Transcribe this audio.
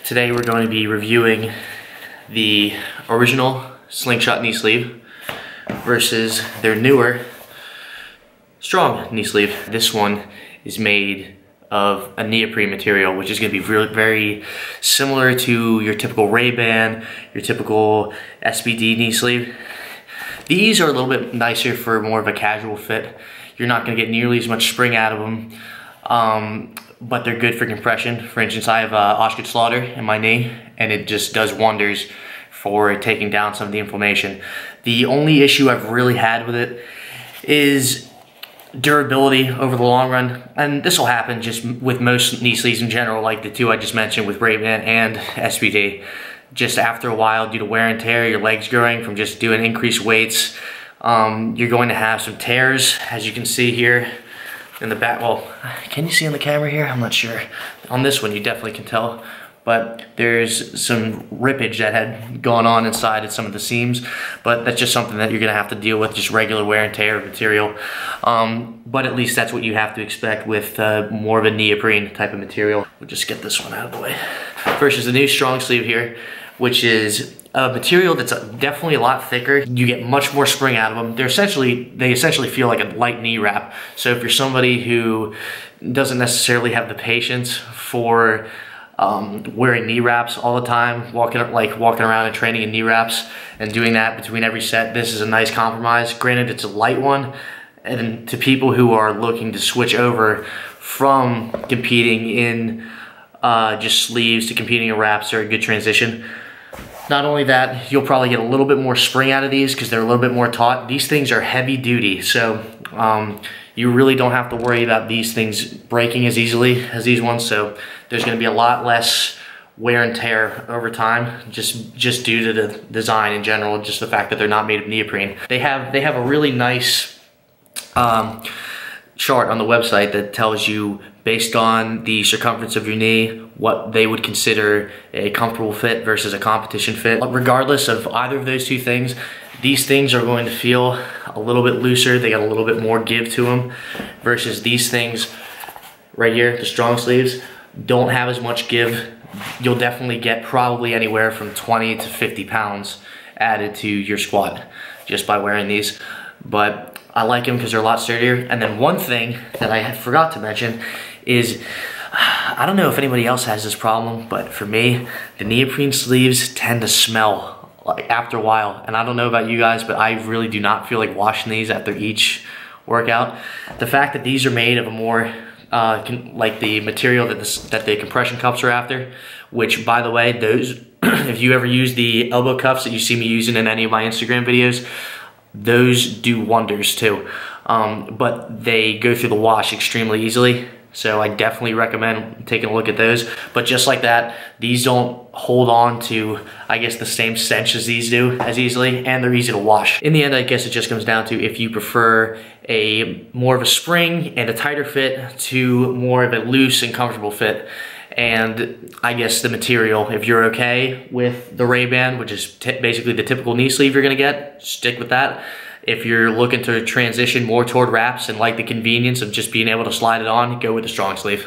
Today we're going to be reviewing the original Slingshot knee sleeve versus their newer strong knee sleeve. This one is made of a neoprene material, which is going to be very similar to your typical Ray-Ban, your typical SBD knee sleeve. These are a little bit nicer for more of a casual fit. You're not going to get nearly as much spring out of them, but they're good for compression. For instance, I have Osgood Slaughter in my knee, and it just does wonders for taking down some of the inflammation. The only issue I've really had with it is durability over the long run, and this will happen just with most knee sleeves in general, like the two I just mentioned with Ray-Ban and SBD. Just after a while, due to wear and tear, your legs growing from just doing increased weights, you're going to have some tears, as you can see here in the back. Well, can you see on the camera here? I'm not sure. On this one, you definitely can tell, but there's some rippage that had gone on inside at some of the seams, but that's just something that you're gonna have to deal with, just regular wear and tear of material. But at least that's what you have to expect with more of a neoprene type of material. We'll just get this one out of the way. Versus the new strong sleeve here, which is a material that's definitely a lot thicker. You get much more spring out of them. They essentially feel like a light knee wrap. So if you're somebody who doesn't necessarily have the patience for wearing knee wraps all the time, walking around and training in knee wraps and doing that between every set, this is a nice compromise. Granted, it's a light one, and to people who are looking to switch over from competing in just sleeves to competing in wraps are a good transition. Not only that, you'll probably get a little bit more spring out of these because they're a little bit more taut. These things are heavy duty, so you really don't have to worry about these things breaking as easily as these ones. So there's going to be a lot less wear and tear over time, just due to the design in general, just the fact that they're not made of neoprene. They have a really nice chart on the website that tells you, based on the circumference of your knee, what they would consider a comfortable fit versus a competition fit. Regardless of either of those two things, these things are going to feel a little bit looser. They got a little bit more give to them, versus these things right here, the strong sleeves, don't have as much give. You'll definitely get probably anywhere from 20 to 50 pounds added to your squat just by wearing these. But I like them because they're a lot sturdier. And then one thing that I forgot to mention is, I don't know if anybody else has this problem, but for me, the neoprene sleeves tend to smell like after a while. And I don't know about you guys, but I really do not feel like washing these after each workout. The fact that these are made of a more like the material that the compression cups are after, which, by the way, those if you ever use the elbow cuffs that you see me using in any of my Instagram videos, those do wonders too, but they go through the wash extremely easily. So I definitely recommend taking a look at those. But just like that, these don't hold on to, I guess, the same stench as these do as easily, and they're easy to wash. In the end, I guess it just comes down to if you prefer a more of a spring and a tighter fit to more of a loose and comfortable fit. And I guess the material, if you're okay with the Ray-Ban, which is basically the typical knee sleeve you're gonna get, stick with that. If you're looking to transition more toward wraps and like the convenience of just being able to slide it on, go with the strong sleeve.